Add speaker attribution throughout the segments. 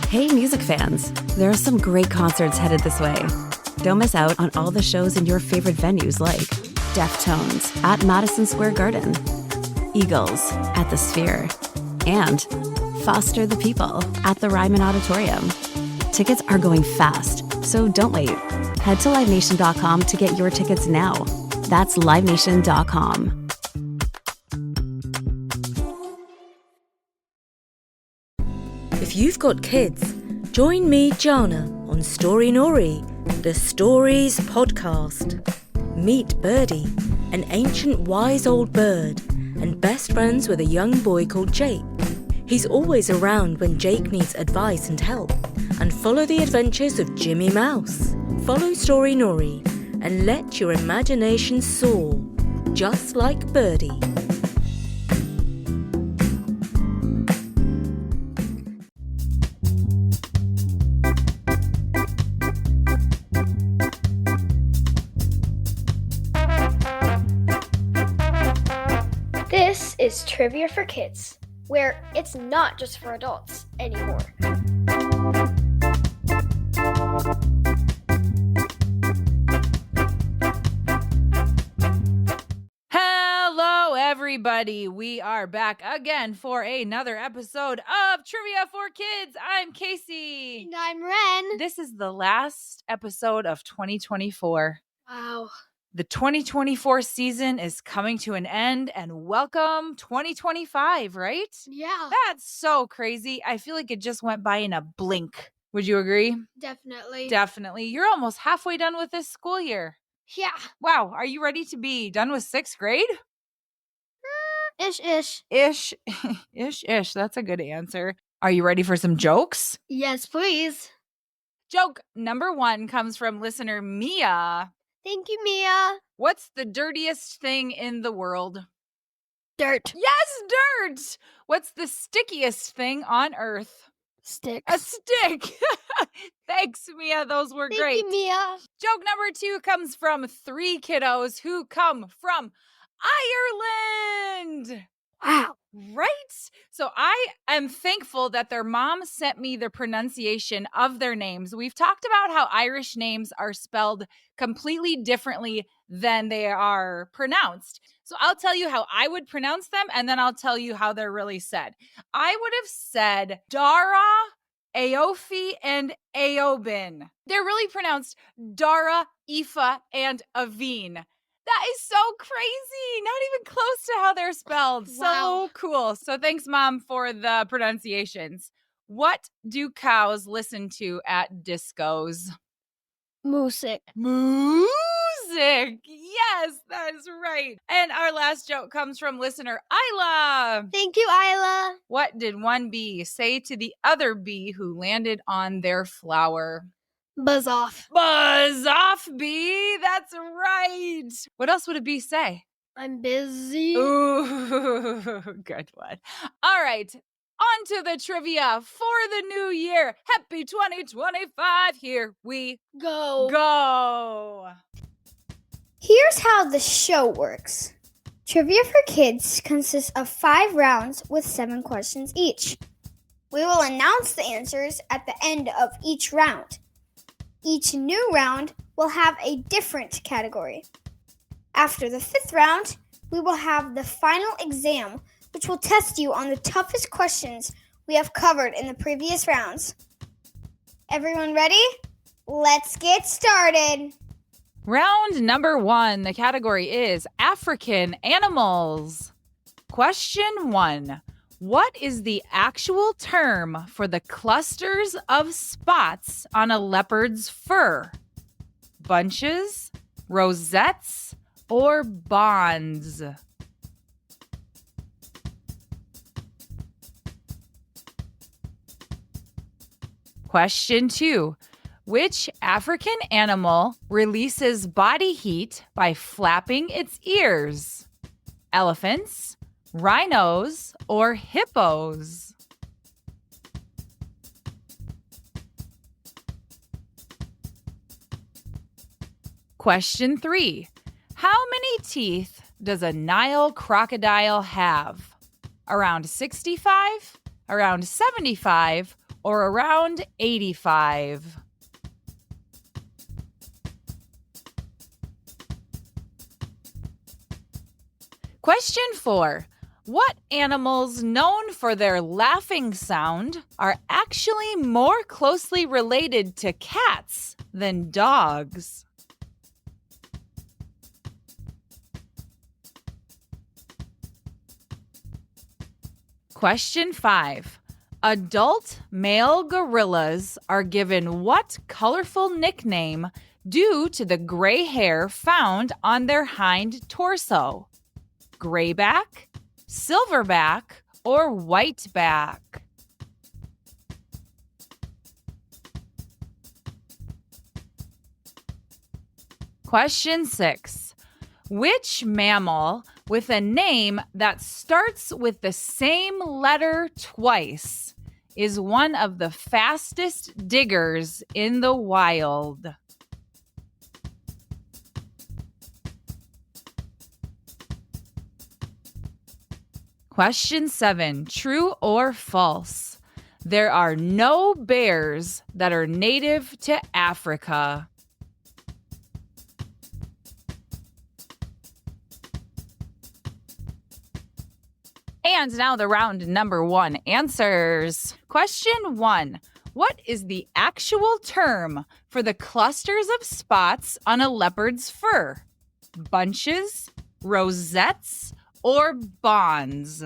Speaker 1: Hey, music fans! There are some great concerts headed this way. Don't miss out on all the shows in your favorite venues like Deftones at Madison Square Garden, Eagles at the Sphere, and Foster the People at the Ryman Auditorium. Tickets are going fast, so don't wait. Head to LiveNation.com to get your tickets now. That's LiveNation.com.
Speaker 2: If you've got kids, join me, Jana, on Story Nori, the Stories podcast. Meet Birdie, an ancient wise old bird, and best friends with a young boy called Jake. He's always around when Jake needs advice and help. And follow the adventures of Jimmy Mouse. Follow Story Nori and let your imagination soar, just like Birdie.
Speaker 3: This is Trivia for Kids, where it's not just for adults anymore.
Speaker 4: Hello, everybody. We are back again for another episode of Trivia for Kids. I'm Casey.
Speaker 3: And I'm Ren.
Speaker 4: This is the last episode of 2024.
Speaker 3: Wow.
Speaker 4: The 2024 season is coming to an end, and welcome 2025, right?
Speaker 3: Yeah.
Speaker 4: That's so crazy. I feel like it just went by in a blink. Would you agree?
Speaker 3: Definitely.
Speaker 4: Definitely. You're almost halfway done with this school year.
Speaker 3: Yeah.
Speaker 4: Wow. Are you ready to be done with 6th grade?
Speaker 3: Ish.
Speaker 4: Ish. Ish. That's a good answer. Are you ready for some jokes?
Speaker 3: Yes, please.
Speaker 4: Joke number 1 comes from listener Mia.
Speaker 3: Thank you, Mia.
Speaker 4: What's the dirtiest thing in the world?
Speaker 3: Dirt.
Speaker 4: Yes, dirt. What's the stickiest thing on earth?
Speaker 3: Sticks.
Speaker 4: A stick. Thanks, Mia. Those were
Speaker 3: Thank
Speaker 4: great.
Speaker 3: you, Mia.
Speaker 4: Joke number 2 comes from 3 kiddos who come from Ireland.
Speaker 3: Wow.
Speaker 4: Right? So I am thankful that their mom sent me the pronunciation of their names. We've talked about how Irish names are spelled completely differently than they are pronounced. So I'll tell you how I would pronounce them, and then I'll tell you how they're really said. I would have said Dara, Aofi, and Aobin. They're really pronounced Dara, Aoife, and Aveen. That is so crazy. Not even close to how they're spelled.
Speaker 3: Wow.
Speaker 4: So cool. So thanks, Mom, for the pronunciations. What do cows listen to at discos?
Speaker 3: Music.
Speaker 4: Music. Yes, that is right. And our last joke comes from listener Isla.
Speaker 3: Thank you, Isla.
Speaker 4: What did one bee say to the other bee who landed on their flower?
Speaker 3: Buzz off.
Speaker 4: Buzz off, bee. That's right. What else would a bee say?
Speaker 3: I'm busy.
Speaker 4: Ooh, good one. All right. On to the trivia for the new year. Happy 2025. Here we go.
Speaker 5: Here's how the show works. Trivia for Kids consists of 5 rounds with 7 questions each. We will announce the answers at the end of each round. Each new round will have a different category. After the 5th round, we will have the final exam, which will test you on the toughest questions we have covered in the previous rounds. Everyone ready? Let's get started.
Speaker 4: Round number 1. The category is African animals. Question 1. What is the actual term for the clusters of spots on a leopard's fur? Bunches, rosettes, or bonds? Question 2. Which African animal releases body heat by flapping its ears? Elephants, rhinos, or hippos? Question 3. How many teeth does a Nile crocodile have? Around 65, around 75, or around 85? Question 4. What animals known for their laughing sound are actually more closely related to cats than dogs? Question 5. Adult male gorillas are given what colorful nickname due to the gray hair found on their hind torso? Grayback, silverback, or whiteback? Question 6. Which mammal with a name that starts with the same letter twice is one of the fastest diggers in the wild? Question 7. True or false? There are no bears that are native to Africa. And now the round number 1 answers. Question 1. What is the actual term for the clusters of spots on a leopard's fur? Bunches, rosettes, or bonds?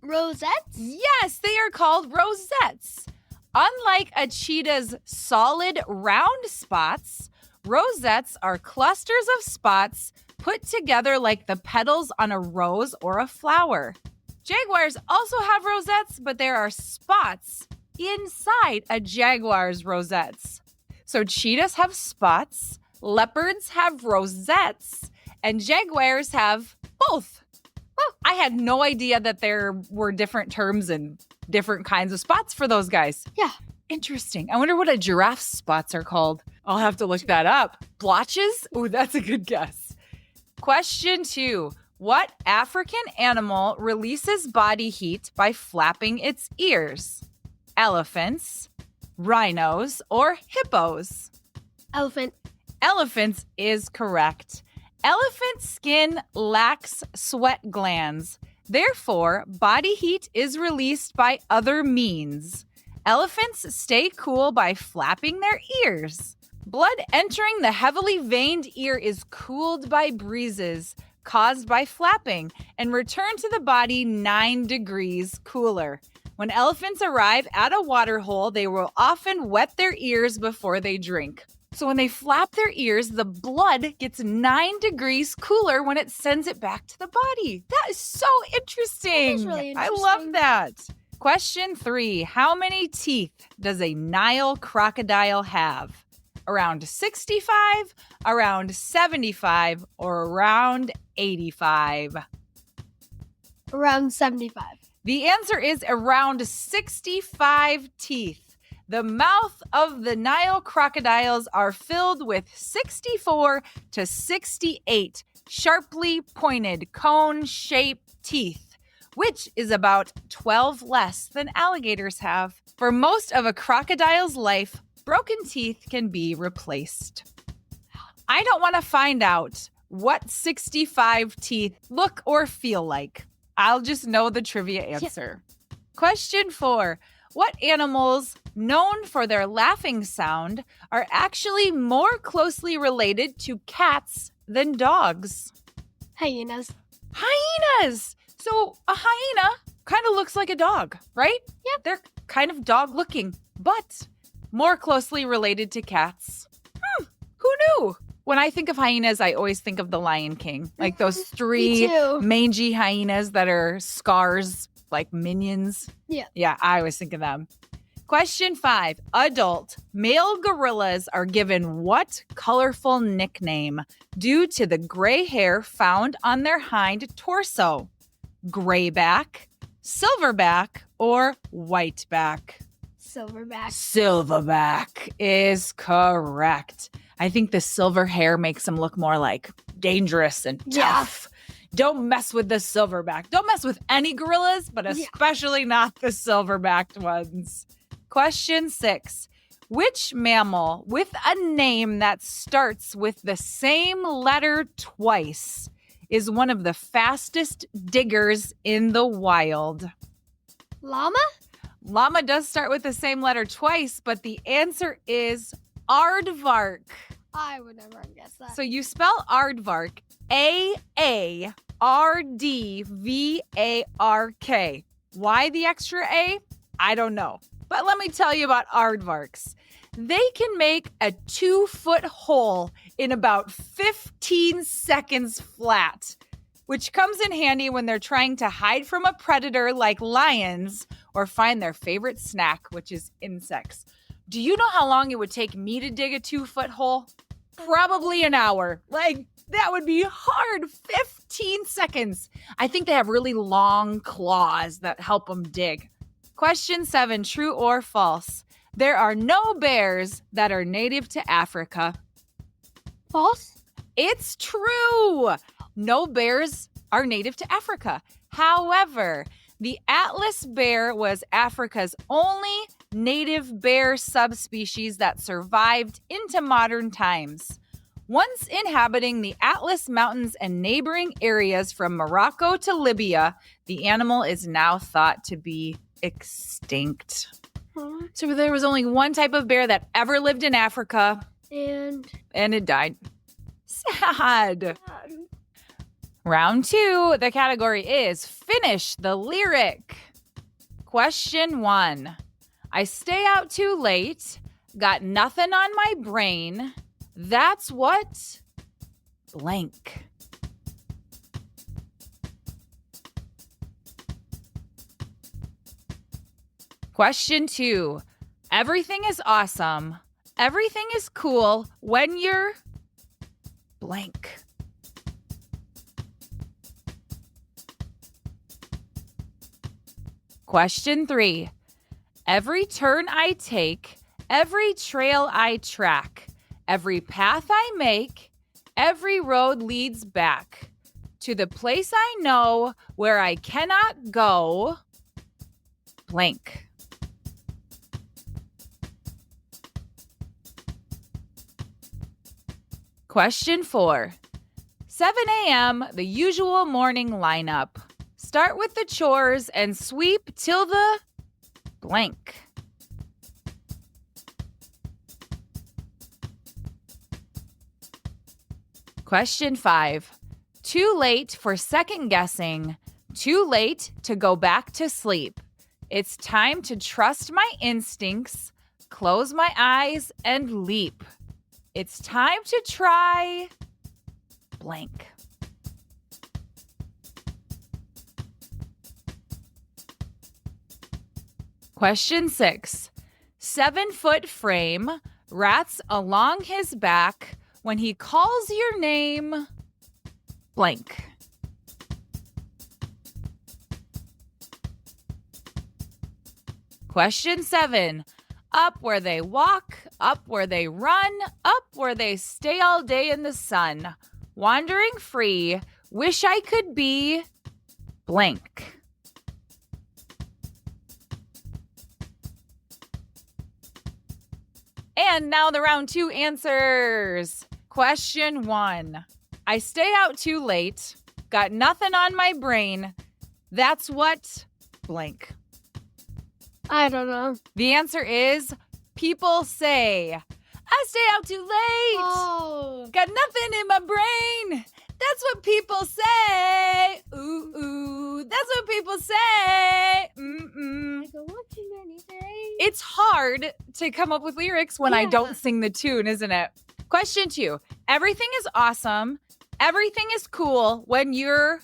Speaker 3: Rosettes?
Speaker 4: Yes, they are called rosettes. Unlike a cheetah's solid round spots, rosettes are clusters of spots put together like the petals on a rose or a flower. Jaguars also have rosettes, but there are spots inside a jaguar's rosettes. So cheetahs have spots, leopards have rosettes, and jaguars have both. Well, I had no idea that there were different terms and different kinds of spots for those guys.
Speaker 3: Yeah.
Speaker 4: Interesting. I wonder what a giraffe's spots are called. I'll have to look that up. Blotches? Ooh, that's a good guess. Question 2. What African animal releases body heat by flapping its ears? Elephants, rhinos, or hippos?
Speaker 3: Elephant.
Speaker 4: Elephants is correct. Elephant skin lacks sweat glands. Therefore, body heat is released by other means. Elephants stay cool by flapping their ears. Blood entering the heavily veined ear is cooled by breezes caused by flapping and return to the body 9 degrees cooler. When elephants arrive at a water hole, they will often wet their ears before they drink. So when they flap their ears, the blood gets 9 degrees cooler when it sends it back to the body. That is so interesting.
Speaker 3: That is really interesting.
Speaker 4: I love that. Question 3. How many teeth does a Nile crocodile have? Around 65, around 75, or around 85?
Speaker 3: Around 75.
Speaker 4: The answer is around 65 teeth. The mouth of the Nile crocodiles are filled with 64 to 68 sharply pointed cone-shaped teeth, which is about 12 less than alligators have. For most of a crocodile's life, broken teeth can be replaced. I don't want to find out what 65 teeth look or feel like. I'll just know the trivia answer. Yeah. Question 4. What animals known for their laughing sound are actually more closely related to cats than dogs?
Speaker 3: Hyenas.
Speaker 4: Hyenas! So a hyena kind of looks like a dog, right?
Speaker 3: Yeah.
Speaker 4: They're kind of dog looking, but more closely related to cats. Who knew? When I think of hyenas, I always think of the Lion King. Like those 3 mangy hyenas that are scars, like minions.
Speaker 3: Yeah.
Speaker 4: Yeah, I always think of them. Question 5. Adult male gorillas are given what colorful nickname due to the gray hair found on their hind torso? Grayback, silverback, or whiteback?
Speaker 3: Silverback.
Speaker 4: Silverback is correct. I think the silver hair makes them look more like dangerous and tough. Yeah. Don't mess with the silverback. Don't mess with any gorillas, but especially not the silverbacked ones. Question 6. Which mammal with a name that starts with the same letter twice is one of the fastest diggers in the wild?
Speaker 3: Llama?
Speaker 4: Llama does start with the same letter twice, but the answer is aardvark.
Speaker 3: I would never have guessed that.
Speaker 4: So you spell aardvark Aardvark. Why the extra A? I don't know. But let me tell you about aardvarks. They can make a 2-foot hole in about 15 seconds flat, which comes in handy when they're trying to hide from a predator like lions or find their favorite snack, which is insects. Do you know how long it would take me to dig a 2-foot hole? Probably an hour. Like, that would be hard. 15 seconds. I think they have really long claws that help them dig. Question 7, true or false? There are no bears that are native to Africa.
Speaker 3: False?
Speaker 4: It's true. No bears are native to Africa. However, the Atlas bear was Africa's only native bear subspecies that survived into modern times. Once inhabiting the Atlas Mountains and neighboring areas from Morocco to Libya, the animal is now thought to be extinct. So there was only one type of bear that ever lived in Africa.
Speaker 3: And
Speaker 4: it died. Sad. Round 2, the category is Finish the Lyric. Question 1. I stay out too late, got nothing on my brain. That's what blank. Question 2. Everything is awesome. Everything is cool when you're blank. Question 3. Every turn I take, every trail I track, every path I make, every road leads back to the place I know where I cannot go blank. Question 4. 7 a.m., the usual morning lineup. Start with the chores and sweep till the blank. Question 5. Too late for second guessing. Too late to go back to sleep. It's time to trust my instincts, close my eyes, and leap. It's time to try blank. Question 6. 7-foot frame, rats along his back. When he calls your name, blank. Question 7. Up where they walk, up where they run, up where they stay all day in the sun. Wandering free, wish I could be blank. And now the round 2 answers. Question 1. I stay out too late, got nothing on my brain. That's what blank.
Speaker 3: I don't know.
Speaker 4: The answer is people say, I stay out too late.
Speaker 3: Oh.
Speaker 4: Got nothing in my brain. That's what people say. Ooh, ooh. That's what people say. Mm-mm.
Speaker 3: I go on too many days.
Speaker 4: It's hard to come up with lyrics when I don't sing the tune, isn't it? Question 2. Everything is awesome. Everything is cool when you're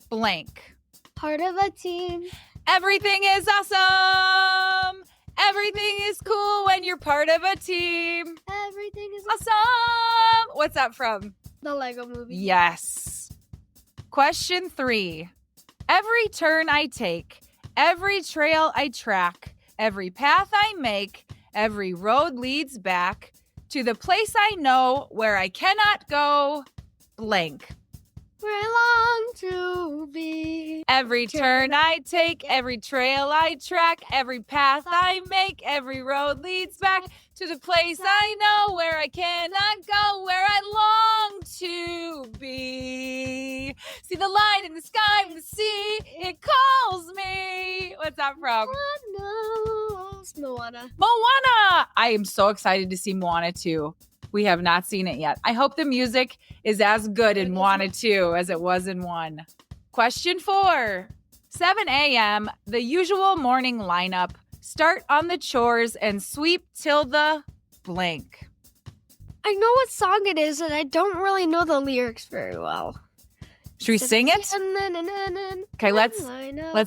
Speaker 4: blank.
Speaker 3: Part of a team.
Speaker 4: Everything is awesome. Everything is cool when you're part of a team.
Speaker 3: Everything is
Speaker 4: Awesome. What's that from?
Speaker 3: The Lego movie.
Speaker 4: Yes. Question 3. Every turn I take, every trail I track, every path I make, every road leads back to the place I know where I cannot go blank.
Speaker 6: where I long to be.
Speaker 4: Every turn I take, every trail I track, every path I make, every road leads back to the place I know where I cannot go, where I long to be. See the light in the sky and the sea, it calls me. What's that from?
Speaker 6: Moana.
Speaker 4: Moana! I am so excited to see Moana 2. We have not seen it yet. I hope the music is as good in Moana 2 as it was in 1. Question 4. 7 a.m., the usual morning lineup. Start on the chores and sweep till the blank.
Speaker 6: I know what song it is, and I don't really know the lyrics very well.
Speaker 4: Should we sing it? Okay, let's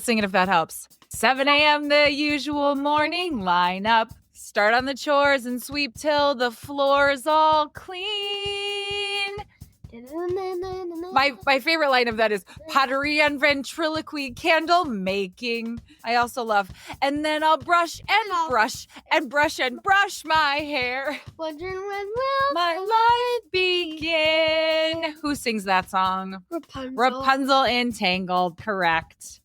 Speaker 4: sing it if that helps. 7 a.m., the usual morning lineup. Start on the chores and sweep till the floor's all clean. My favorite line of that is pottery and ventriloquy candle making. I also love, and then I'll brush and brush and brush and brush my hair.
Speaker 6: Wondering when will
Speaker 4: my life begin. Who sings that song? Rapunzel Entangled, correct.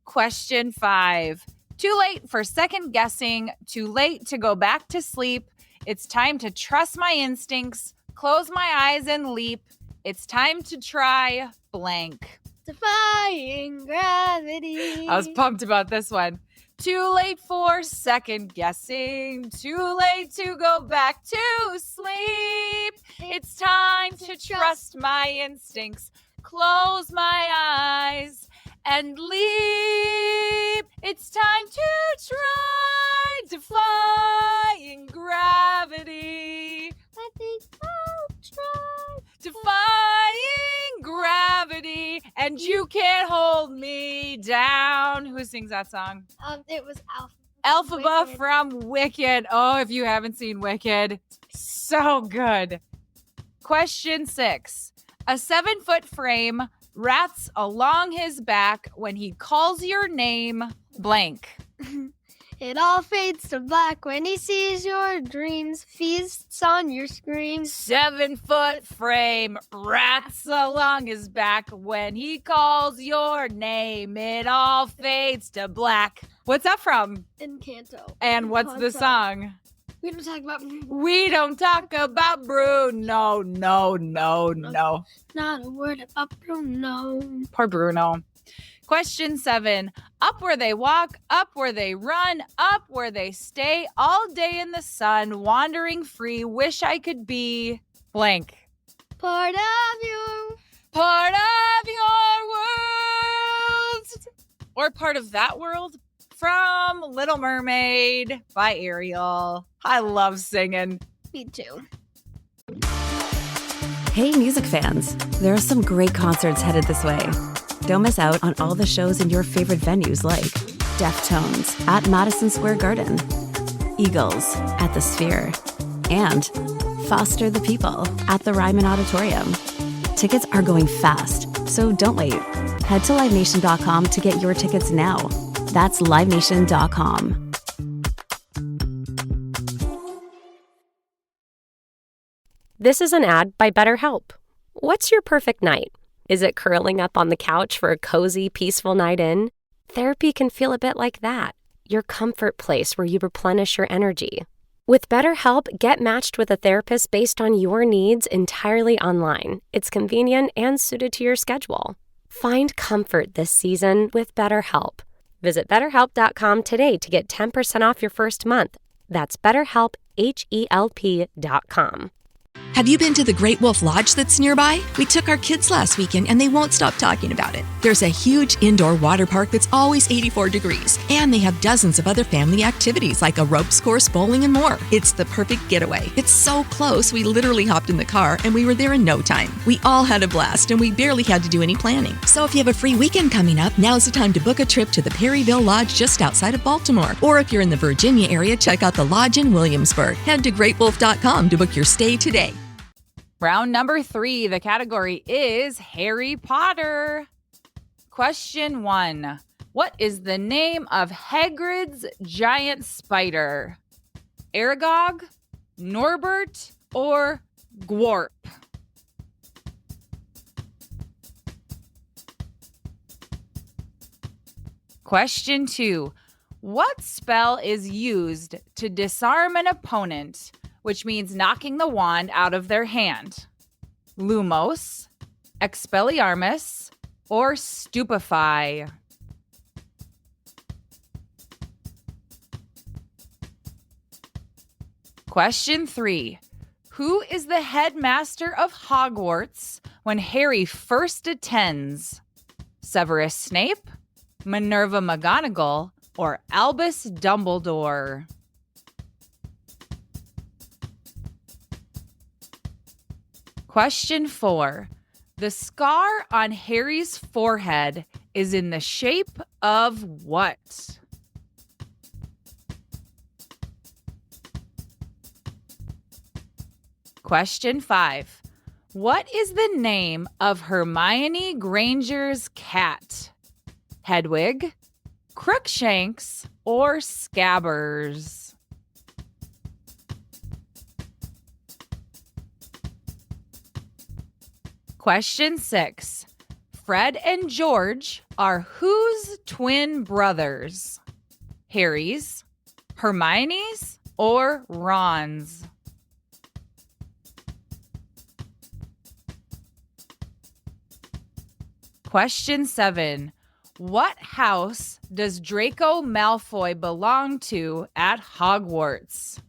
Speaker 4: Question 5. Too late for second guessing, too late to go back to sleep. It's time to trust my instincts, close my eyes and leap. It's time to try blank.
Speaker 6: Defying gravity.
Speaker 4: I was pumped about this one. Too late for second guessing, too late to go back to sleep. It's time to trust my instincts, close my eyes and leap. It's time to try defying gravity.
Speaker 6: I think I'll try
Speaker 4: defying gravity, and you can't hold me down. Who sings that song?
Speaker 6: It was
Speaker 4: Elphaba from Wicked. Oh, if you haven't seen Wicked, so good. Question 6. A 7-foot frame rats along his back when he calls your name blank.
Speaker 6: It all fades to black when he sees your dreams, feasts on your screams.
Speaker 4: 7-foot frame rats along his back when he calls your name. It all fades to black. What's that from?
Speaker 6: Encanto.
Speaker 4: And what's the song?
Speaker 6: We don't talk about Bruno.
Speaker 4: We don't talk about Bruno. No.
Speaker 6: Not a word about Bruno.
Speaker 4: Poor Bruno. Question 7. Up where they walk, up where they run, up where they stay, all day in the sun, wandering free, wish I could be blank.
Speaker 6: Part of you.
Speaker 4: Part of your world. Or part of that world from Little Mermaid by Ariel. I love singing.
Speaker 6: Me too.
Speaker 1: Hey, music fans, there are some great concerts headed this way. Don't miss out on all the shows in your favorite venues like Deftones at Madison Square Garden, Eagles at the Sphere, and Foster the People at the Ryman Auditorium. Tickets are going fast, so don't wait. Head to LiveNation.com to get your tickets now. That's LiveNation.com.
Speaker 7: This is an ad by BetterHelp. What's your perfect night? Is it curling up on the couch for a cozy, peaceful night in? Therapy can feel a bit like that, your comfort place where you replenish your energy. With BetterHelp, get matched with a therapist based on your needs entirely online. It's convenient and suited to your schedule. Find comfort this season with BetterHelp. Visit BetterHelp.com today to get 10% off your first month. That's BetterHelp, HELP.com.
Speaker 8: Have you been to the Great Wolf Lodge that's nearby? We took our kids last weekend and they won't stop talking about it. There's a huge indoor water park that's always 84 degrees, and they have dozens of other family activities like a ropes course, bowling, and more. It's the perfect getaway. It's so close, we literally hopped in the car and we were there in no time. We all had a blast and we barely had to do any planning. So if you have a free weekend coming up, now's the time to book a trip to the Perryville Lodge just outside of Baltimore. Or if you're in the Virginia area, check out the Lodge in Williamsburg. Head to greatwolf.com to book your stay today.
Speaker 4: Round number 3, the category is Harry Potter. Question 1. What is the name of Hagrid's giant spider? Aragog, Norbert, or Gwarp? Question 2. What spell is used to disarm an opponent, which means knocking the wand out of their hand? Lumos, Expelliarmus, or Stupefy? Question 3. Who is the headmaster of Hogwarts when Harry first attends? Severus Snape, Minerva McGonagall, or Albus Dumbledore? Question 4. The scar on Harry's forehead is in the shape of what? Question 5. What is the name of Hermione Granger's cat? Hedwig, Crookshanks, or Scabbers? Question 6. Fred and George are whose twin brothers? Harry's, Hermione's, or Ron's? Question 7. What house does Draco Malfoy belong to at Hogwarts?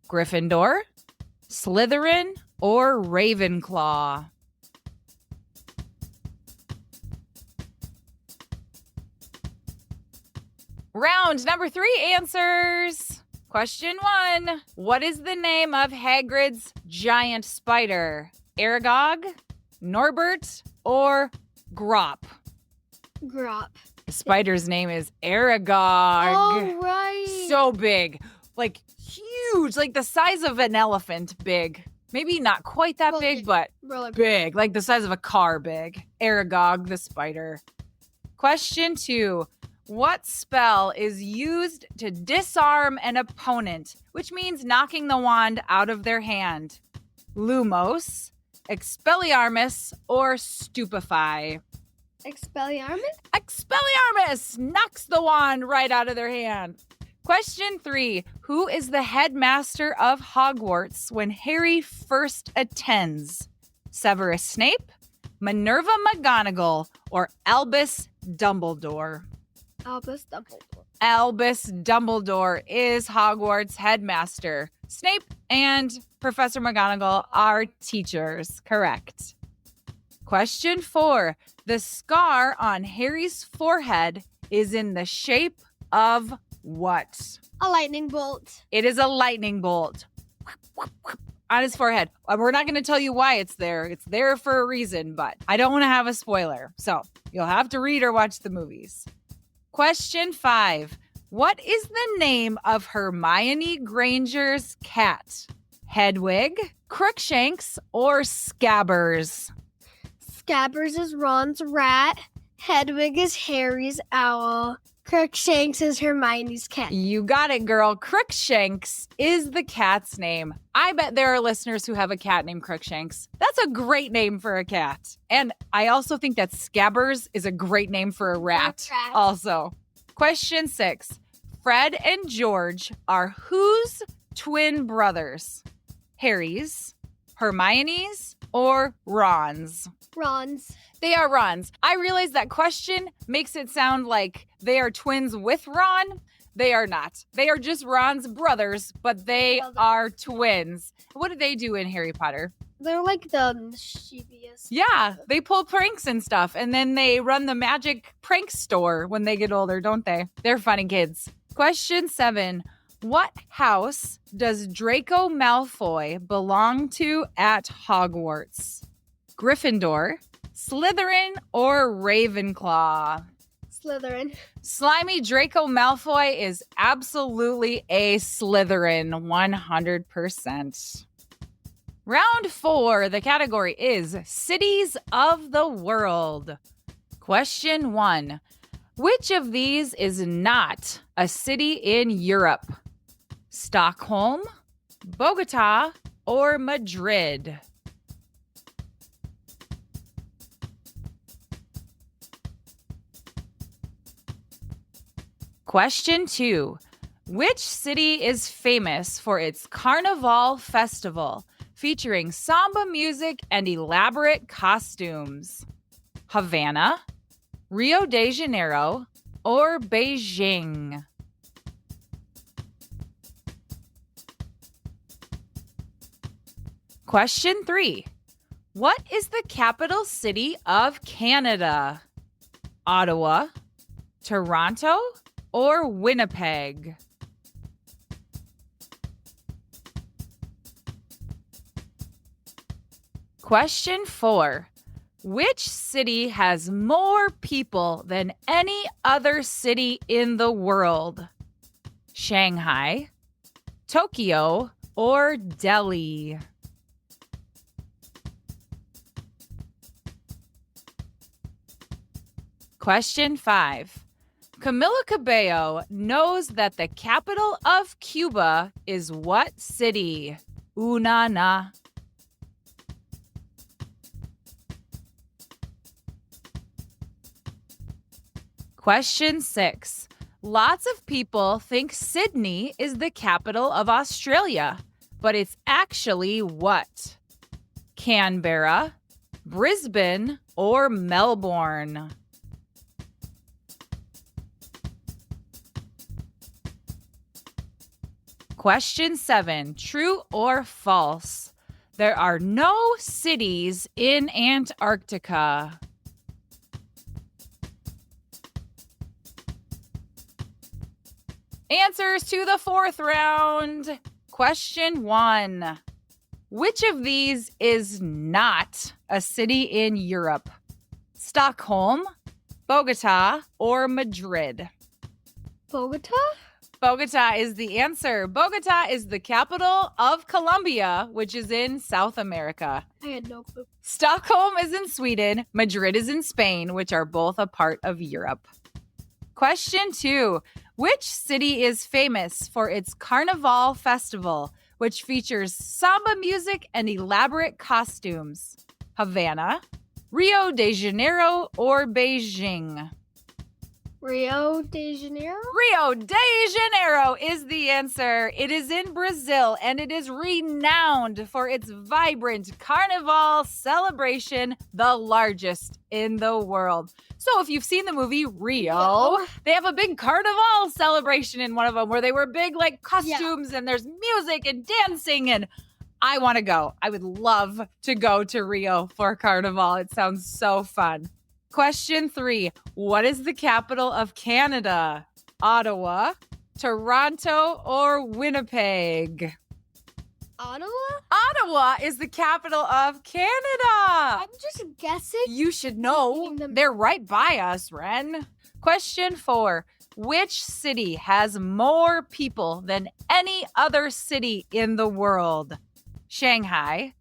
Speaker 4: Gryffindor, Slytherin, or Ravenclaw? Round number 3 answers. Question 1. What is the name of Hagrid's giant spider? Aragog, Norbert, or Grop?
Speaker 6: Grop.
Speaker 4: The spider's name is Aragog.
Speaker 6: Oh, right.
Speaker 4: So big. Like huge. Like the size of an elephant big. Maybe not quite that big, but big. Like the size of a car big. Aragog the spider. Question 2. What spell is used to disarm an opponent, which means knocking the wand out of their hand? Lumos, Expelliarmus, or Stupefy?
Speaker 6: Expelliarmus?
Speaker 4: Expelliarmus knocks the wand right out of their hand. Question 3. Who is the headmaster of Hogwarts when Harry first attends? Severus Snape, Minerva McGonagall, or Albus Dumbledore?
Speaker 6: Albus Dumbledore.
Speaker 4: Albus Dumbledore is Hogwarts headmaster. Snape and Professor McGonagall are teachers. Correct. Question 4. The scar on Harry's forehead is in the shape of what?
Speaker 6: A lightning bolt.
Speaker 4: It is a lightning bolt on his forehead. We're not going to tell you why it's there. It's there for a reason, but I don't want to have a spoiler. So you'll have to read or watch the movies. Question 5. What is the name of Hermione Granger's cat? Hedwig, Crookshanks, or Scabbers?
Speaker 6: Scabbers is Ron's rat. Hedwig is Harry's owl. Crookshanks is Hermione's cat.
Speaker 4: You got it, girl. Crookshanks is the cat's name. I bet there are listeners who have a cat named Crookshanks. That's a great name for a cat. And I also think that Scabbers is a great name for a rat. Also. Question 6. Fred and George are whose twin brothers? Harry's, Hermione's, or Ron's?
Speaker 6: Ron's.
Speaker 4: They are Ron's. I realize that question makes it sound like they are twins with Ron. They are not. They are just Ron's brothers, but they are twins. What do they do in Harry Potter?
Speaker 6: They're like the mischievous.
Speaker 4: Yeah, they pull pranks and stuff, and then they run the magic prank store when they get older, don't they? They're funny kids. Question 7. What house does Draco Malfoy belong to at Hogwarts? Gryffindor, Slytherin, or Ravenclaw?
Speaker 6: Slytherin.
Speaker 4: Slimy Draco Malfoy is absolutely a Slytherin, 100%. Round 4, the category is Cities of the World. Question 1. Which of these is not a city in Europe? Stockholm, Bogota, or Madrid? Question 2. Which city is famous for its Carnival Festival, featuring samba music and elaborate costumes? Havana, Rio de Janeiro, or Beijing? Question 3. What is the capital city of Canada? Ottawa, Toronto, or Winnipeg? Question 4. Which city has more people than any other city in the world? Shanghai, Tokyo, or Delhi? Question 5. Camila Cabello knows that the capital of Cuba is what city? Na. Question 6. Lots of people think Sydney is the capital of Australia, but it's actually what? Canberra, Brisbane, or Melbourne? Question 7. True or false? There are no cities in Antarctica. Answers to the 4th round. Question 1. Which of these is not a city in Europe? Stockholm, Bogota, or Madrid?
Speaker 6: Bogota?
Speaker 4: Bogota is the answer. Bogota is the capital of Colombia, which is in South America.
Speaker 6: I had no clue.
Speaker 4: Stockholm is in Sweden. Madrid is in Spain, which are both a part of Europe. Question 2. Which city is famous for its Carnival Festival, which features samba music and elaborate costumes? Havana, Rio de Janeiro, or Beijing?
Speaker 6: Rio de Janeiro?
Speaker 4: Rio de Janeiro is the answer. It is in Brazil, and it is renowned for its vibrant carnival celebration, the largest in the world. So if you've seen the movie Rio, they have a big carnival celebration in one of them where they wear big like costumes and there's music and dancing, and I want to go. I would love to go to Rio for carnival. It sounds so fun. Question 3. What is the capital of Canada? Ottawa, Toronto, or Winnipeg?
Speaker 6: Ottawa?
Speaker 4: Ottawa is the capital of Canada.
Speaker 6: I'm just guessing.
Speaker 4: You should know. They're right by us, Ren. Question 4. Which city has more people than any other city in the world? Shanghai,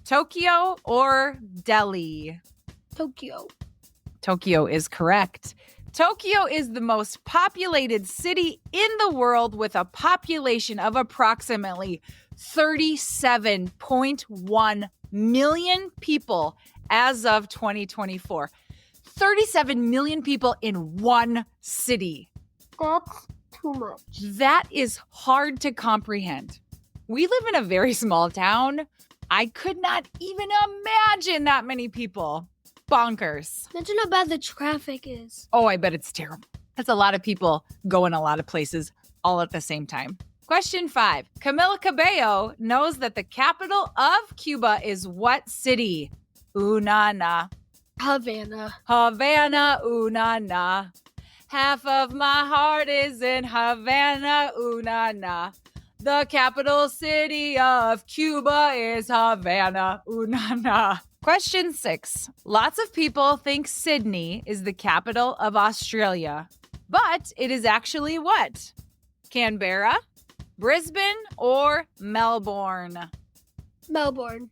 Speaker 4: Tokyo, or Delhi?
Speaker 6: Tokyo.
Speaker 4: Tokyo is correct. Tokyo is the most populated city in the world with a population of approximately 37.1 million people as of 2024. 37 million people in one city.
Speaker 6: That's too much.
Speaker 4: That is hard to comprehend. We live in a very small town. I could not even imagine that many people. Bonkers.
Speaker 6: Imagine how bad the traffic is.
Speaker 4: Oh, I bet it's terrible. That's a lot of people going a lot of places all at the same time. Question 5. Camila Cabello knows that the capital of Cuba is what city? Na.
Speaker 6: Havana.
Speaker 4: Havana, na. Half of my heart is in Havana, na. The capital city of Cuba is Havana, na. Question 6. Lots of people think Sydney is the capital of Australia, but it is actually what? Canberra, Brisbane, or Melbourne?
Speaker 6: Melbourne.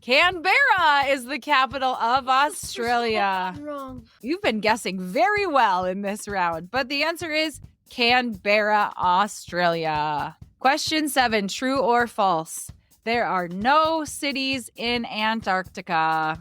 Speaker 4: Canberra is the capital of Australia.
Speaker 6: Wrong.
Speaker 4: You've been guessing very well in this round, but the answer is Canberra, Australia. Question 7, true or false? There are no cities in Antarctica.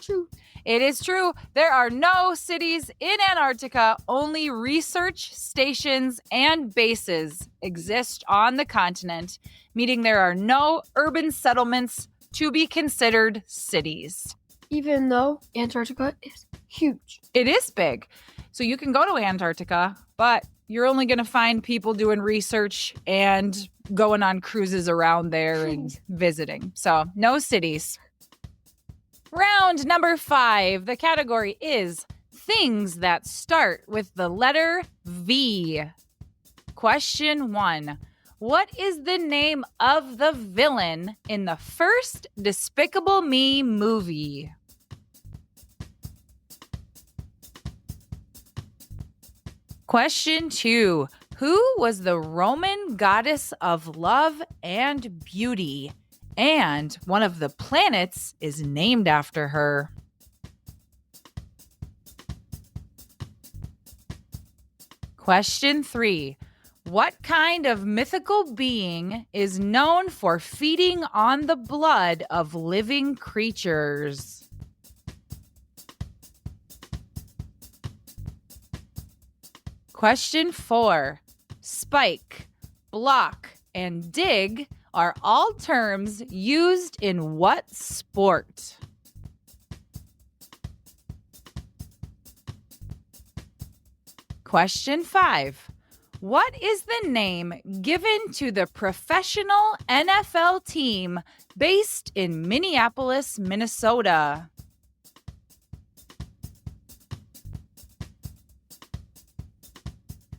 Speaker 6: True.
Speaker 4: It is true. There are no cities in Antarctica. Only research stations and bases exist on the continent, meaning there are no urban settlements to be considered cities.
Speaker 6: Even though Antarctica is huge.
Speaker 4: It is big. So you can go to Antarctica, but you're only going to find people doing research and going on cruises around there and visiting. So no cities. Round number 5. The category is things that start with the letter V. Question 1. What is the name of the villain in the first Despicable Me movie? Question 2. Who was the Roman goddess of love and beauty? And one of the planets is named after her. Question 3. What kind of mythical being is known for feeding on the blood of living creatures? Question 4. Spike, block, and dig are all terms used in what sport? Question 5. What is the name given to the professional NFL team based in Minneapolis, Minnesota?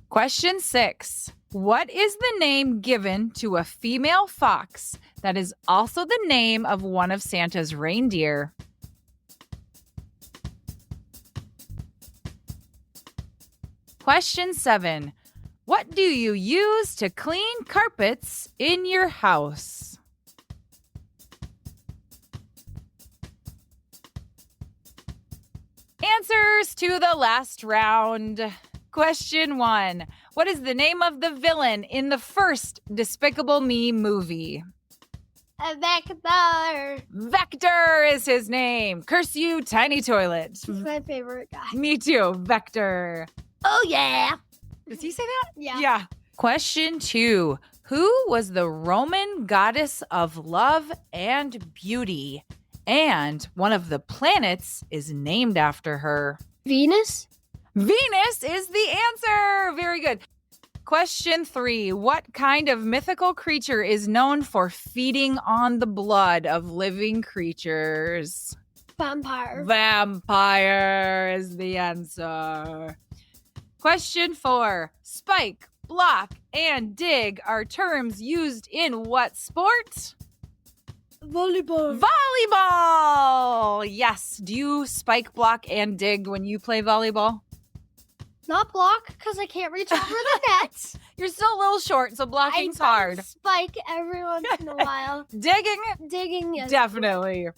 Speaker 4: Question 6. What is the name given to a female fox that is also the name of one of Santa's reindeer? Question 7. What do you use to clean carpets in your house? Answers to the last round. Question 1. What is the name of the villain in the first Despicable Me movie?
Speaker 6: Vector.
Speaker 4: Vector is his name. Curse you, tiny toilet.
Speaker 6: He's my favorite guy.
Speaker 4: Me too, Vector.
Speaker 6: Oh, yeah.
Speaker 4: Does he say that?
Speaker 6: Yeah.
Speaker 4: Yeah. Question 2. Who was the Roman goddess of love and beauty? And one of the planets is named after her.
Speaker 6: Venus?
Speaker 4: Venus is the answer. Very good. Question 3. What kind of mythical creature is known for feeding on the blood of living creatures?
Speaker 6: Vampire.
Speaker 4: Vampire is the answer. Question 4. Spike, block, and dig are terms used in what sport?
Speaker 6: Volleyball.
Speaker 4: Volleyball! Yes. Do you spike, block, and dig when you play volleyball?
Speaker 6: Not block, because I can't reach over the net.
Speaker 4: You're still a little short, so blocking's hard.
Speaker 6: Spike every once in a while.
Speaker 4: Digging?
Speaker 6: Yes.
Speaker 4: Definitely.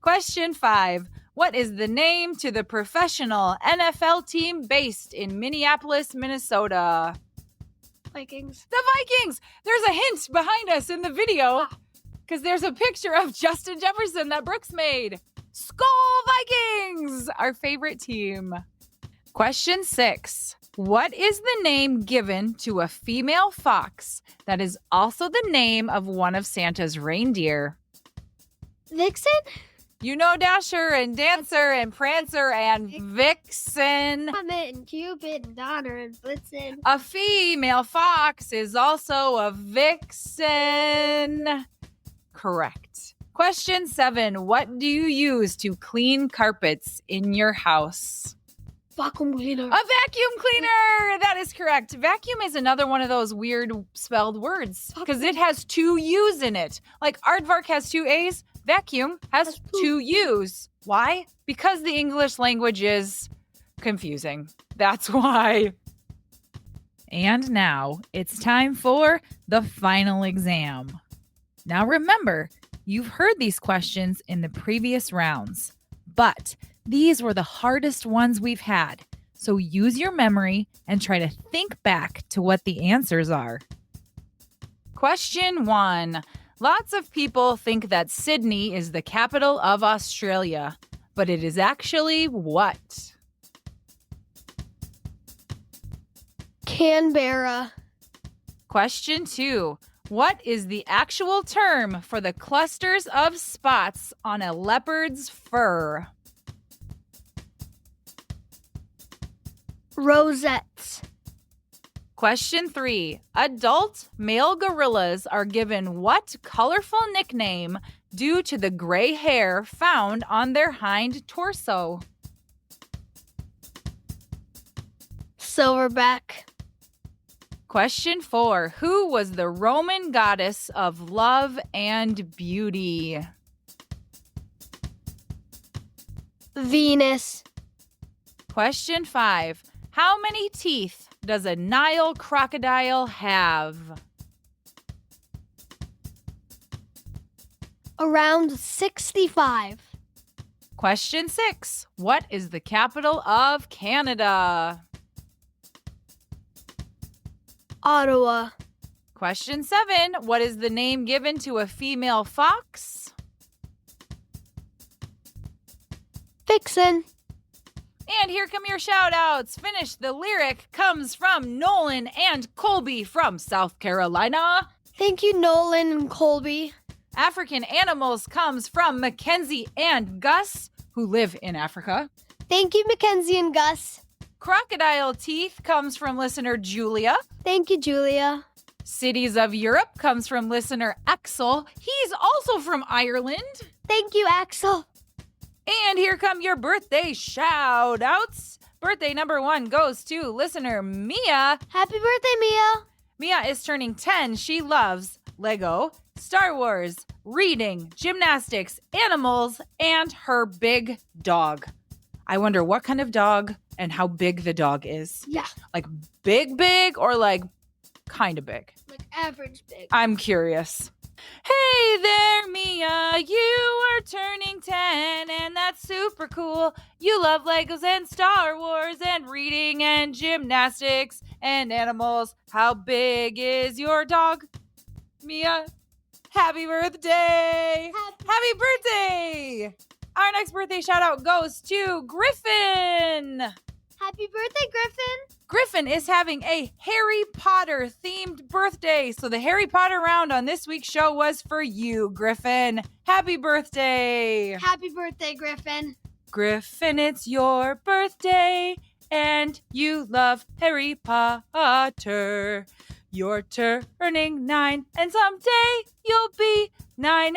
Speaker 4: Question 5. What is the name to the professional NFL team based in Minneapolis, Minnesota?
Speaker 6: Vikings.
Speaker 4: The Vikings! There's a hint behind us in the video because there's a picture of Justin Jefferson that Brooks made. Skol Vikings! Our favorite team. Question 6. What is the name given to a female fox that is also the name of one of Santa's reindeer?
Speaker 6: Vixen?
Speaker 4: You know Dasher and Dancer and Prancer and Vixen.
Speaker 6: Comet and Cupid and Donner and Blitzen.
Speaker 4: A female fox is also a vixen. Correct. Question 7. What do you use to clean carpets in your house?
Speaker 6: Vacuum cleaner.
Speaker 4: A vacuum cleaner! That is correct. Vacuum is another one of those weird spelled words because it has 2 U's in it. Like aardvark has 2 A's. Vacuum has 2 U's. Why? Because the English language is confusing. That's why. And now it's time for the final exam. Now remember, you've heard these questions in the previous rounds, but these were the hardest ones we've had. So use your memory and try to think back to what the answers are. Question 1. Lots of people think that Sydney is the capital of Australia, but it is actually what?
Speaker 6: Canberra.
Speaker 4: Question 2. What is the actual term for the clusters of spots on a leopard's fur?
Speaker 6: Rosettes.
Speaker 4: Question 3. Adult male gorillas are given what colorful nickname due to the gray hair found on their hind torso?
Speaker 6: Silverback.
Speaker 4: Question 4. Who was the Roman goddess of love and beauty?
Speaker 6: Venus.
Speaker 4: Question 5. How many teeth does a Nile crocodile have?
Speaker 6: Around 65.
Speaker 4: Question 6. What is the capital of Canada?
Speaker 6: Ottawa.
Speaker 4: Question 7. What is the name given to a female fox?
Speaker 6: Vixen.
Speaker 4: And here come your shout-outs. Finish the lyric comes from Nolan and Colby from South Carolina.
Speaker 6: Thank you, Nolan and Colby.
Speaker 4: African Animals comes from Mackenzie and Gus, who live in Africa.
Speaker 6: Thank you, Mackenzie and Gus.
Speaker 4: Crocodile Teeth comes from listener Julia.
Speaker 6: Thank you, Julia.
Speaker 4: Cities of Europe comes from listener Axel. He's also from Ireland.
Speaker 6: Thank you, Axel.
Speaker 4: And here come your birthday shout-outs. Birthday number 1 goes to listener Mia.
Speaker 6: Happy birthday, Mia.
Speaker 4: Mia is turning 10. She loves Lego, Star Wars, reading, gymnastics, animals, and her big dog. I wonder what kind of dog and how big the dog is.
Speaker 6: Yeah.
Speaker 4: Like big, or like kind of big?
Speaker 6: Like average big.
Speaker 4: I'm curious. Hey there, Mia, you are turning 10, and that's super cool. You love Legos and Star Wars and reading and gymnastics and animals. How big is your dog, Mia? Happy birthday! Happy birthday! Our next birthday shout out goes to Griffin.
Speaker 6: Happy birthday, Griffin.
Speaker 4: Griffin is having a Harry Potter themed birthday. So the Harry Potter round on this week's show was for you, Griffin. Happy birthday.
Speaker 6: Happy birthday, Griffin.
Speaker 4: Griffin, it's your birthday and you love Harry Potter. You're turning 9 and someday you'll be 9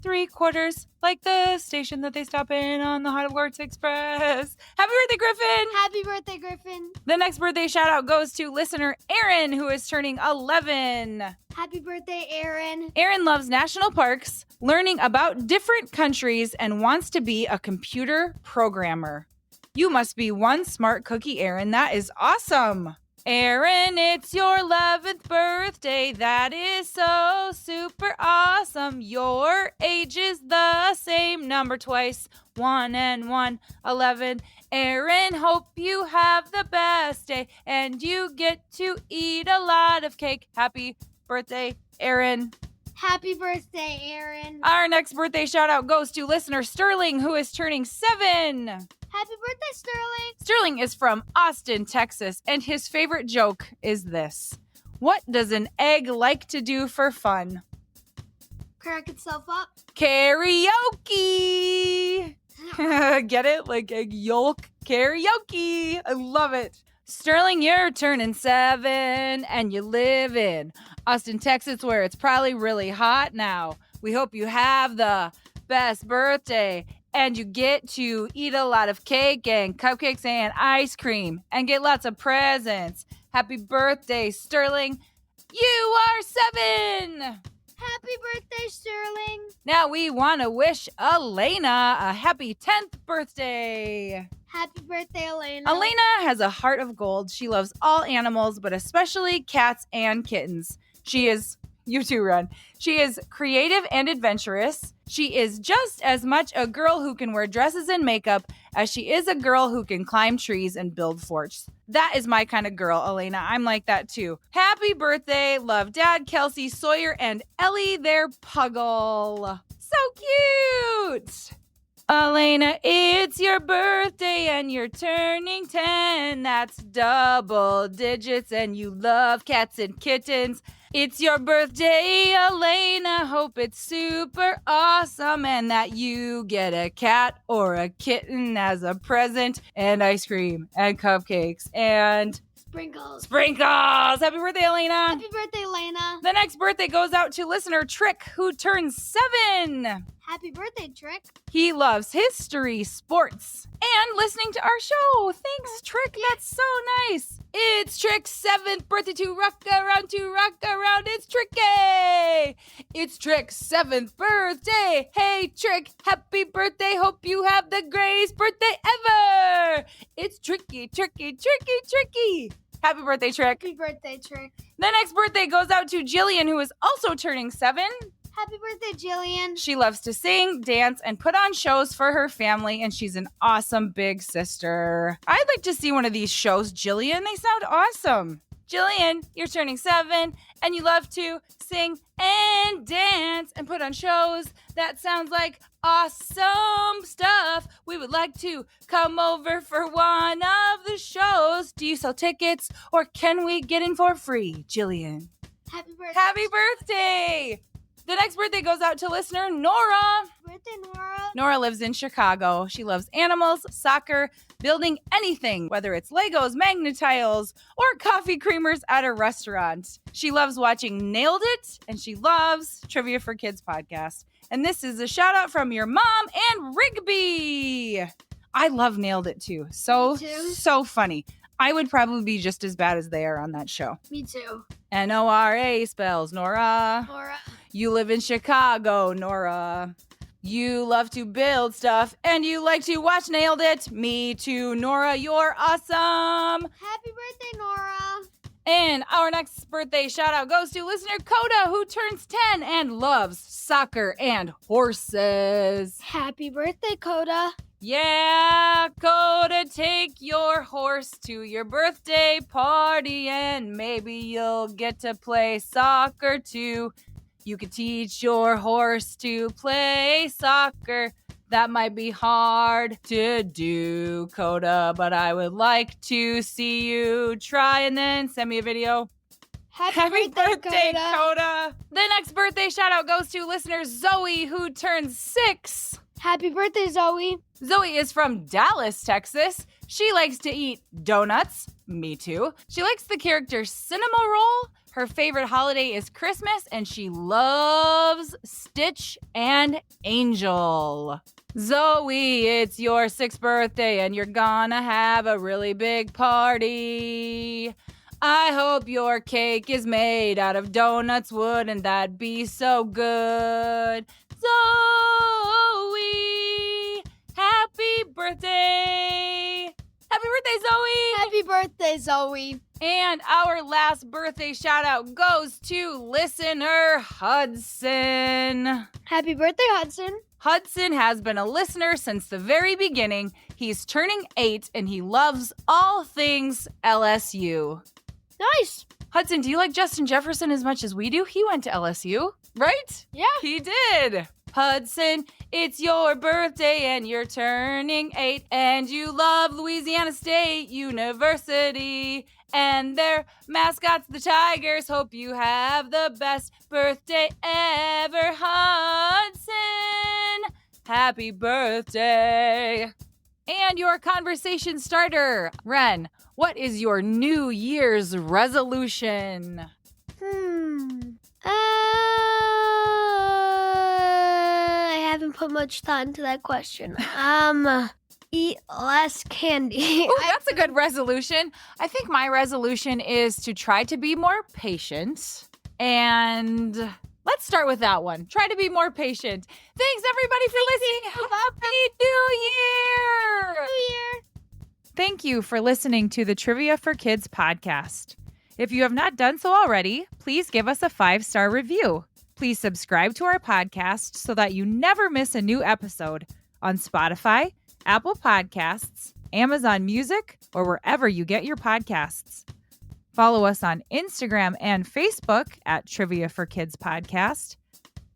Speaker 4: 3/4, like the station that they stop in on the Hogwarts Express. Happy birthday, Griffin!
Speaker 6: Happy birthday, Griffin.
Speaker 4: The next birthday shout out goes to listener Aaron, who is turning 11.
Speaker 6: Happy birthday, Aaron.
Speaker 4: Aaron loves national parks, learning about different countries, and wants to be a computer programmer. You must be one smart cookie, Aaron. That is awesome. Aaron, it's your 11th birthday. That is so super awesome. Your age is the same number twice. 1 and 1, 11. Aaron, hope you have the best day and you get to eat a lot of cake. Happy birthday, Aaron.
Speaker 6: Happy birthday, Aaron.
Speaker 4: Our next birthday shout out goes to listener Sterling, who is turning 7.
Speaker 6: Happy birthday, Sterling.
Speaker 4: Sterling is from Austin, Texas, and his favorite joke is this. What does an egg like to do for fun?
Speaker 6: Crack itself up.
Speaker 4: Karaoke! Get it? Like egg yolk karaoke. I love it. Sterling, you're turning 7, and you live in Austin, Texas, where it's probably really hot now. We hope you have the best birthday. And you get to eat a lot of cake and cupcakes and ice cream and get lots of presents. Happy birthday, Sterling. You are 7.
Speaker 6: Happy birthday, Sterling.
Speaker 4: Now we want to wish Elena a happy 10th birthday.
Speaker 6: Happy birthday, Elena.
Speaker 4: Elena has a heart of gold. She loves all animals, but especially cats and kittens. She is, you too, Ron. She is creative and adventurous. She is just as much a girl who can wear dresses and makeup as she is a girl who can climb trees and build forts. That is my kind of girl, Elena. I'm like that too. Happy birthday. Love Dad, Kelsey, Sawyer, and Ellie, their puggle. So cute. Elena, it's your birthday and you're turning 10. That's double digits and you love cats and kittens. It's your birthday, Elena. Hope it's super awesome and that you get a cat or a kitten as a present and ice cream and cupcakes and
Speaker 6: Sprinkles.
Speaker 4: Happy birthday, Elena.
Speaker 6: Happy birthday, Elena.
Speaker 4: The next birthday goes out to listener Trick, who turns 7.
Speaker 6: Happy birthday, Trick.
Speaker 4: He loves history, sports, and listening to our show. Thanks, Trick. That's so nice. It's Trick's 7th birthday to rock around, It's Tricky. It's Trick's 7th birthday. Hey, Trick, happy birthday. Hope you have the greatest birthday ever. It's Tricky. Happy birthday, Trick.
Speaker 6: Happy birthday, Trick.
Speaker 4: The next birthday goes out to Jillian, who is also turning 7.
Speaker 6: Happy birthday, Jillian.
Speaker 4: She loves to sing, dance, and put on shows for her family, and she's an awesome big sister. I'd like to see one of these shows, Jillian. They sound awesome. Jillian, you're turning 7, and you love to sing and dance and put on shows. That sounds like awesome stuff. We would like to come over for one of the shows. Do you sell tickets, or can we get in for free, Jillian?
Speaker 6: Happy birthday.
Speaker 4: Happy birthday! The next birthday goes out to listener Nora.
Speaker 6: Birthday, Nora.
Speaker 4: Nora lives in Chicago. She loves animals, soccer, building anything, whether it's Legos, Magnetiles, or coffee creamers at a restaurant. She loves watching Nailed It, and she loves Trivia for Kids podcast. And this is a shout out from your mom and Rigby. I love Nailed It too. So funny. I would probably be just as bad as they are on that show.
Speaker 6: Me too.
Speaker 4: Nora spells Nora.
Speaker 6: Nora.
Speaker 4: You live in Chicago, Nora. You love to build stuff, and you like to watch Nailed It. Me too, Nora. You're awesome.
Speaker 6: Happy birthday, Nora.
Speaker 4: And our next birthday shout out goes to listener Coda, who turns 10 and loves soccer and horses.
Speaker 6: Happy birthday, Coda.
Speaker 4: Yeah, Coda, take your horse to your birthday party, and maybe you'll get to play soccer too. You could teach your horse to play soccer. That might be hard to do, Coda, but I would like to see you try and then send me a video. Happy birthday, Coda. The next birthday shout out goes to listener Zoe, who turns 6.
Speaker 6: Happy birthday, Zoe.
Speaker 4: Zoe is from Dallas, Texas. She likes to eat donuts. Me too. She likes the character Cinema Roll. Her favorite holiday is Christmas, and she loves Stitch and Angel. Zoe, it's your 6th birthday, and you're gonna have a really big party. I hope your cake is made out of donuts. Wouldn't that be so good? Zoe, happy birthday. Happy birthday, Zoe.
Speaker 6: Happy birthday, Zoe.
Speaker 4: And our last birthday shout out goes to listener Hudson.
Speaker 6: Happy birthday, Hudson.
Speaker 4: Hudson has been a listener since the very beginning. He's turning 8 and he loves all things LSU.
Speaker 6: Nice.
Speaker 4: Hudson, do you like Justin Jefferson as much as we do? He went to LSU, right?
Speaker 6: Yeah.
Speaker 4: He did. Hudson, it's your birthday and you're turning 8 and you love Louisiana State University and their mascots, the Tigers. Hope you have the best birthday ever, Hudson. Happy birthday. And your conversation starter, Ren, what is your New Year's resolution?
Speaker 6: I haven't put much thought into that question. Eat less candy.
Speaker 4: Oh, that's a good resolution. I think my resolution is to try to be more patient. And let's start with that one. Try to be more patient. Thanks, everybody, for listening. Happy New Year!
Speaker 6: New Year.
Speaker 4: Thank you for listening to the Trivia for Kids podcast. If you have not done so already, please give us a 5-star review. Please subscribe to our podcast so that you never miss a new episode on Spotify, Apple Podcasts, Amazon Music, or wherever you get your podcasts. Follow us on Instagram and Facebook at Trivia for Kids Podcast.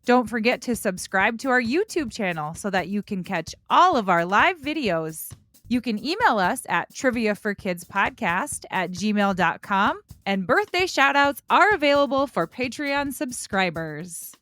Speaker 4: Don't forget to subscribe to our YouTube channel so that you can catch all of our live videos. You can email us at triviaforkidspodcast@gmail.com, and birthday shoutouts are available for Patreon subscribers.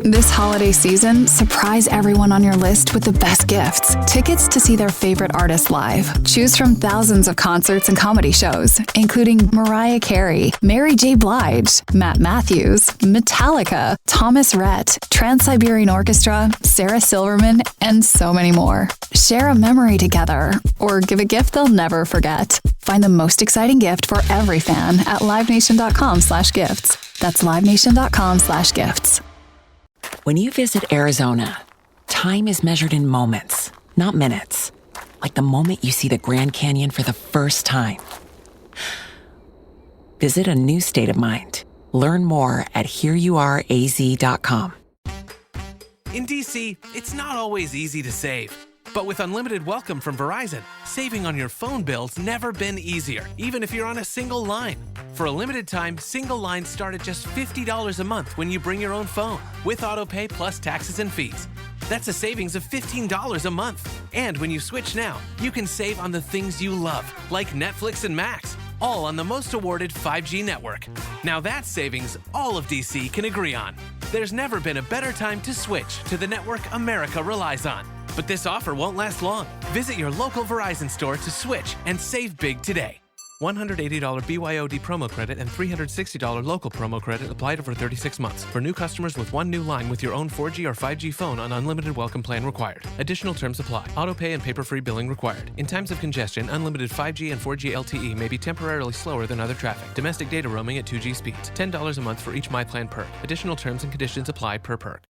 Speaker 9: This holiday season, surprise everyone on your list with the best gifts. Tickets to see their favorite artists live. Choose from thousands of concerts and comedy shows, including Mariah Carey, Mary J. Blige, Matt Matthews, Metallica, Thomas Rhett, Trans-Siberian Orchestra, Sarah Silverman, and so many more. Share a memory together or give a gift they'll never forget. Find the most exciting gift for every fan at livenation.com/gifts. That's livenation.com/gifts.
Speaker 10: When you visit Arizona, time is measured in moments, not minutes. Like the moment you see the Grand Canyon for the first time. Visit a new state of mind. Learn more at hereyouareaz.com.
Speaker 11: In DC, it's not always easy to save. But with unlimited welcome from Verizon, saving on your phone bill's never been easier, even if you're on a single line. For a limited time, single lines start at just $50 a month when you bring your own phone, with autopay plus taxes and fees. That's a savings of $15 a month. And when you switch now, you can save on the things you love, like Netflix and Max, all on the most awarded 5G network. Now that's savings all of DC can agree on. There's never been a better time to switch to the network America relies on. But this offer won't last long. Visit your local Verizon store to switch and save big today. $180 BYOD promo credit and $360 local promo credit applied over 36 months. For new customers with one new line with your own 4G or 5G phone on unlimited welcome plan required. Additional terms apply. Autopay and paper-free billing required. In times of congestion, unlimited 5G and 4G LTE may be temporarily slower than other traffic. Domestic data roaming at 2G speeds. $10 a month for each MyPlan perk. Additional terms and conditions apply per perk.